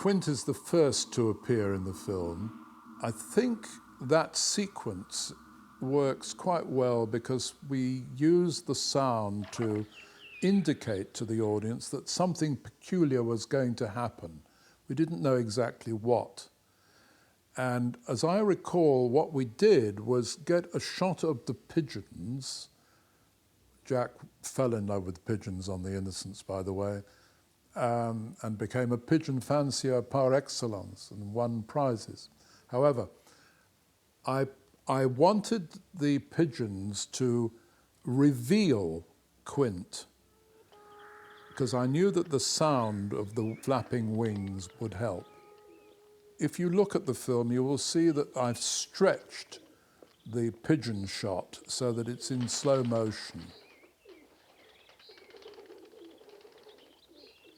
Quint is the first to appear in the film. I think that sequence works quite well because we use the sound to indicate to the audience that something peculiar was going to happen. We didn't know exactly what. And as I recall, what we did was get a shot of the pigeons. Jack fell in love with pigeons on The Innocents, by the way, and became a pigeon fancier par excellence and won prizes. However, I wanted the pigeons to reveal Quint because I knew that the sound of the flapping wings would help. If you look at the film, you will see that I've stretched the pigeon shot so that it's in slow motion.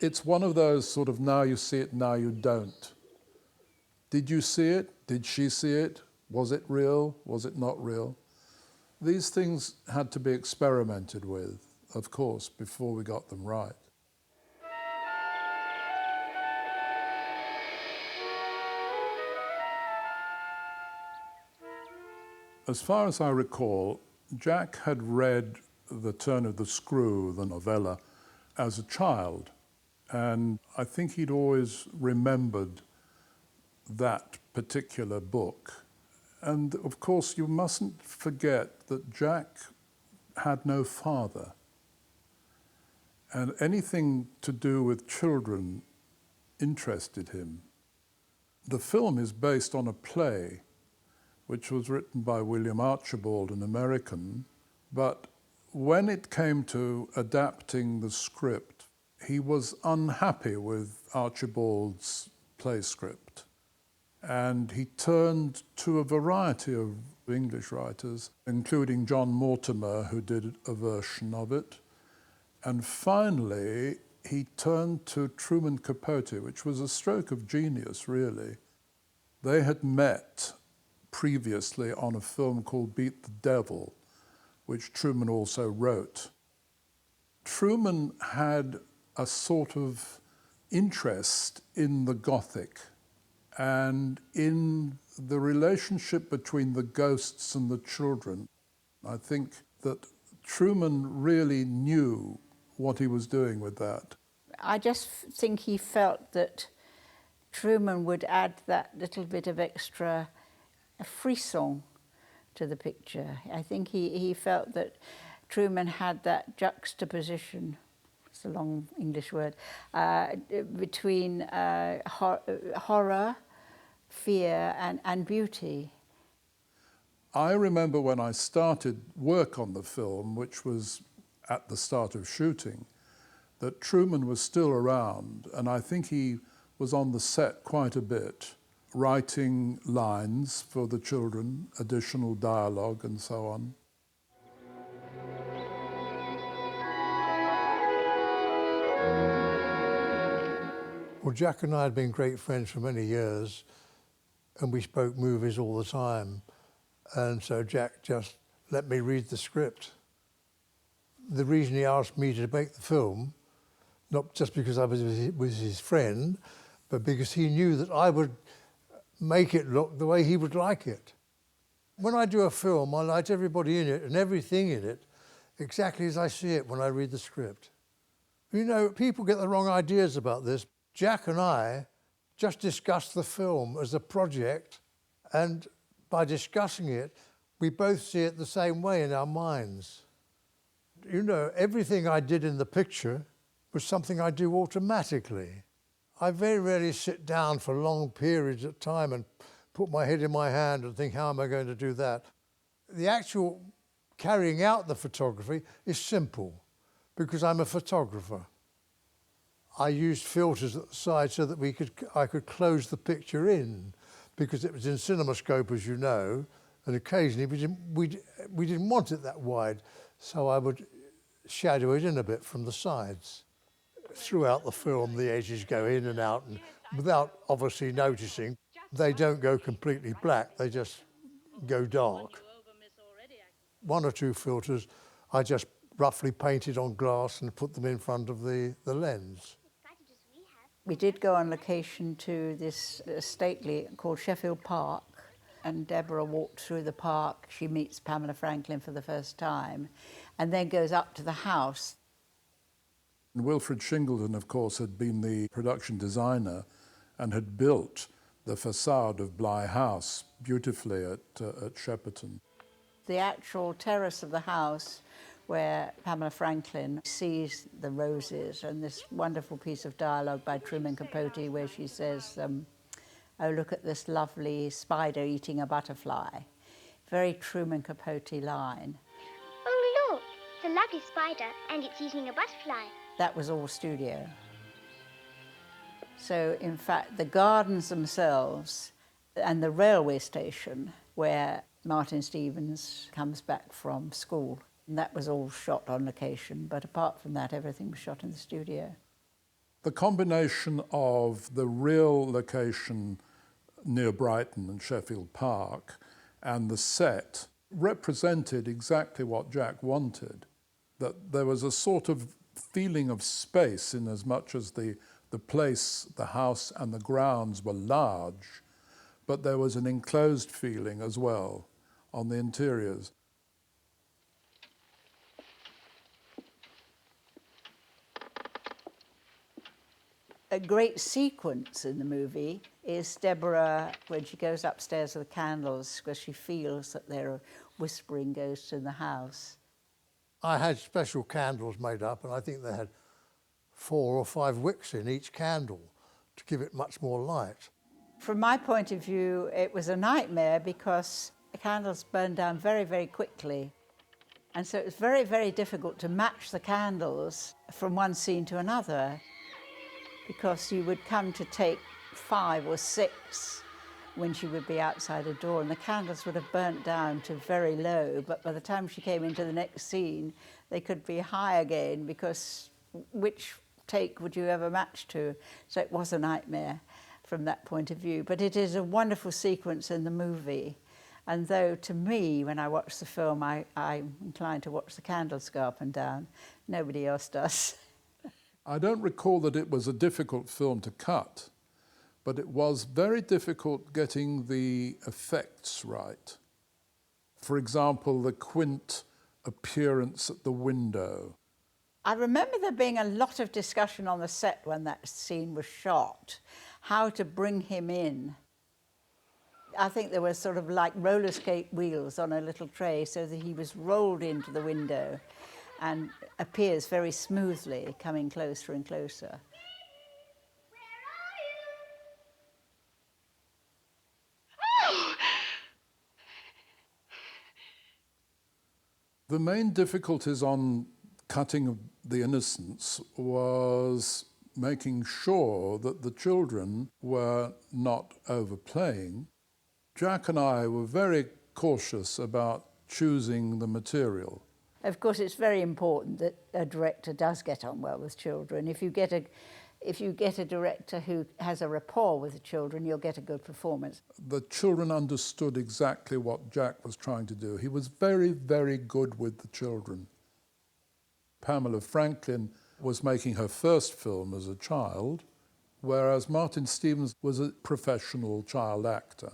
It's one of those sort of now you see it, now you don't. Did you see it? Did she see it? Was it real? Was it not real? These things had to be experimented with, of course, before we got them right. As far as I recall, Jack had read The Turn of the Screw, the novella, as a child. And I think he'd always remembered that particular book. And of course, you mustn't forget that Jack had no father. And anything to do with children interested him. The film is based on a play which was written by William Archibald, an American, but when it came to adapting the script, he was unhappy with Archibald's play script. And he turned to a variety of English writers, including John Mortimer, who did a version of it. And finally, he turned to Truman Capote, which was a stroke of genius, really. They had met previously on a film called Beat the Devil, which Truman also wrote. Truman had a sort of interest in the Gothic and in the relationship between the ghosts and the children. I think that Truman really knew what he was doing with that. I just think he felt that Truman would add that little bit of extra frisson to the picture. I think he felt that Truman had that juxtaposition, it's a long English word, between horror, fear and beauty. I remember when I started work on the film, which was at the start of shooting, that Truman was still around, and I think he was on the set quite a bit, writing lines for the children, additional dialogue and so on. Well, Jack and I had been great friends for many years, and we spoke movies all the time. And so Jack just let me read the script. The reason he asked me to make the film, not just because I was his friend, but because he knew that I would make it look the way he would like it. When I do a film, I like everybody in it and everything in it exactly as I see it when I read the script. You know, people get the wrong ideas about this. Jack and I just discussed the film as a project, and by discussing it, we both see it the same way in our minds. You know, everything I did in the picture was something I do automatically. I very rarely sit down for long periods of time and put my head in my hand and think, how am I going to do that? The actual carrying out the photography is simple because I'm a photographer. I used filters at the side so that I could close the picture in because it was in CinemaScope, as you know, and occasionally we didn't want it that wide, so I would shadow it in a bit from the sides. Throughout the film, the edges go in and out, and without obviously noticing, they don't go completely black, they just go dark. One or two filters I just roughly painted on glass and put them in front of the lens. We did go on location to this stately called Sheffield Park, and Deborah walked through the park. She meets Pamela Franklin for the first time, and then goes up to the house. Wilfred Shingleton, of course, had been the production designer and had built the facade of Bly House beautifully at Shepperton. The actual terrace of the house where Pamela Franklin sees the roses, and this wonderful piece of dialogue by Truman Capote where she says, oh, look at this lovely spider eating a butterfly. Very Truman Capote line. Oh, look, it's a lovely spider and it's eating a butterfly. That was all studio. So, in fact, the gardens themselves and the railway station where Martin Stevens comes back from school, and that was all shot on location, but apart from that, everything was shot in the studio. The combination of the real location near Brighton and Sheffield Park and the set represented exactly what Jack wanted, that there was a sort of feeling of space in as much as the place, the house and the grounds were large, but there was an enclosed feeling as well on the interiors. A great sequence in the movie is Deborah, when she goes upstairs with the candles, because she feels that there are whispering ghosts in the house. I had special candles made up, and I think they had 4 or 5 wicks in each candle to give it much more light. From my point of view, it was a nightmare because the candles burned down very, very quickly. And so it was very, very difficult to match the candles from one scene to another, because you would come to take 5 or 6 when she would be outside a door, and the candles would have burnt down to very low, but by the time she came into the next scene, they could be high again, because which take would you ever match to? So it was a nightmare from that point of view. But it is a wonderful sequence in the movie. And though to me, when I watch the film, I'm inclined to watch the candles go up and down, nobody else does. I don't recall that it was a difficult film to cut, but it was very difficult getting the effects right. For example, the quint appearance at the window. I remember there being a lot of discussion on the set when that scene was shot, how to bring him in. I think there were sort of like roller skate wheels on a little tray so that he was rolled into the window and appears very smoothly, coming closer and closer. The main difficulties on cutting the Innocents was making sure that the children were not overplaying. Jack and I were very cautious about choosing the material. Of course, it's very important that a director does get on well with children. If you get a director who has a rapport with the children, you'll get a good performance. The children understood exactly what Jack was trying to do. He was very, very good with the children. Pamela Franklin was making her first film as a child, whereas Martin Stevens was a professional child actor.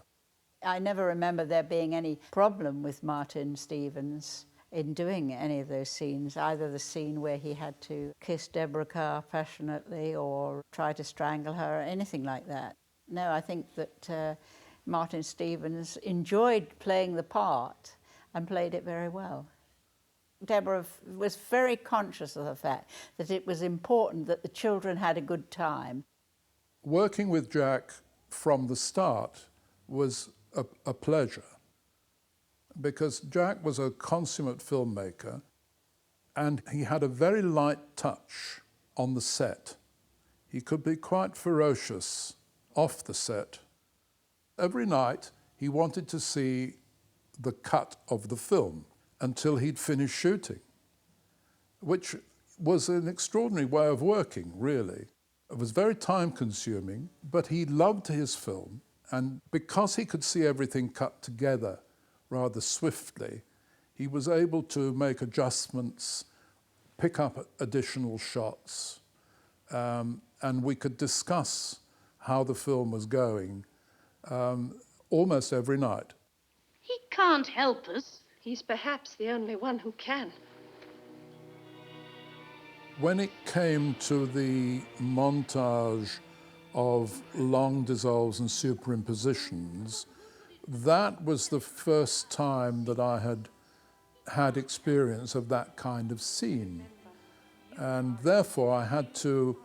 I never remember there being any problem with Martin Stevens in doing any of those scenes, either the scene where he had to kiss Deborah Kerr passionately or try to strangle her or anything like that. No, I think that Martin Stevens enjoyed playing the part and played it very well. Deborah was very conscious of the fact that it was important that the children had a good time. Working with Jack from the start was a pleasure, because Jack was a consummate filmmaker and he had a very light touch on the set. He could be quite ferocious off the set. Every night he wanted to see the cut of the film until he'd finished shooting, which was an extraordinary way of working, really. It was very time-consuming, but he loved his film, and because he could see everything cut together rather swiftly, he was able to make adjustments, pick up additional shots, and we could discuss how the film was going almost every night. He can't help us. He's perhaps the only one who can. When it came to the montage of long dissolves and superimpositions, that was the first time that I had had experience of that kind of scene. And therefore I had to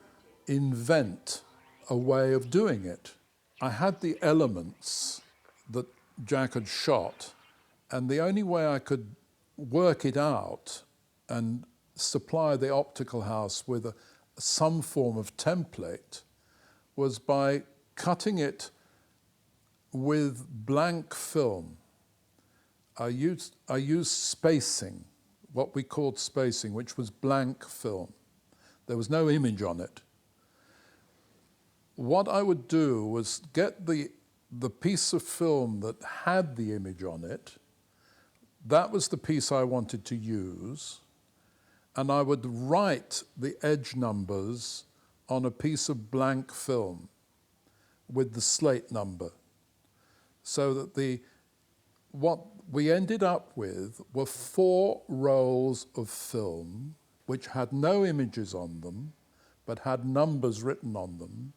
invent a way of doing it. I had the elements that Jack had shot, and the only way I could work it out and supply the optical house with some form of template was by cutting it with blank film. I used spacing, what we called spacing, which was blank film. There was no image on it. What I would do was get the piece of film that had the image on it. That was the piece I wanted to use. And I would write the edge numbers on a piece of blank film with the slate number, so that what we ended up with were 4 rolls of film which had no images on them, but had numbers written on them,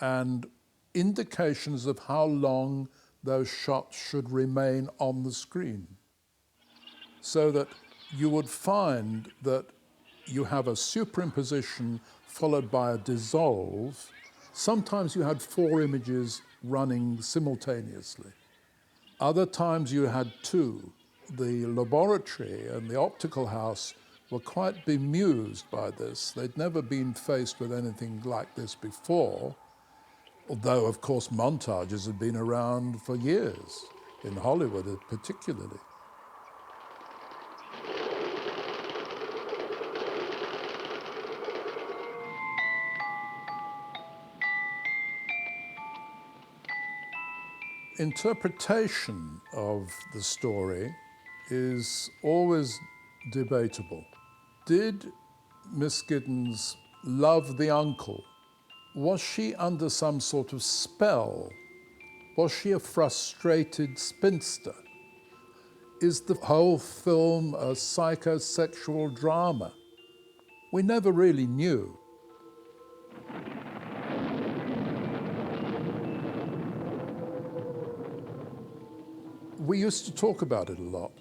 and indications of how long those shots should remain on the screen. So that you would find that you have a superimposition followed by a dissolve. Sometimes you had 4 images running simultaneously. Other times you had 2. The laboratory and the optical house were quite bemused by this. They'd never been faced with anything like this before, although, of course, montages had been around for years, in Hollywood particularly. Interpretation of the story is always debatable. Did Miss Giddens love the uncle? Was she under some sort of spell? Was she a frustrated spinster? Is the whole film a psychosexual drama? We never really knew. We used to talk about it a lot.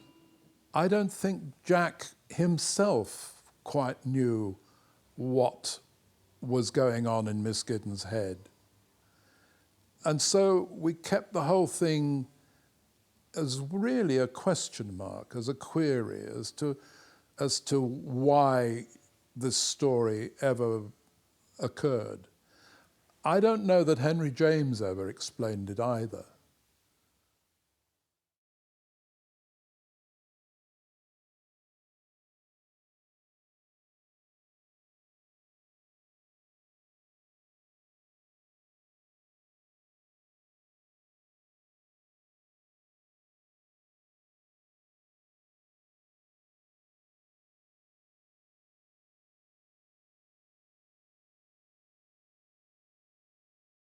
I don't think Jack himself quite knew what was going on in Miss Giddens' head. And so we kept the whole thing as really a question mark, as a query, as to why this story ever occurred. I don't know that Henry James ever explained it either.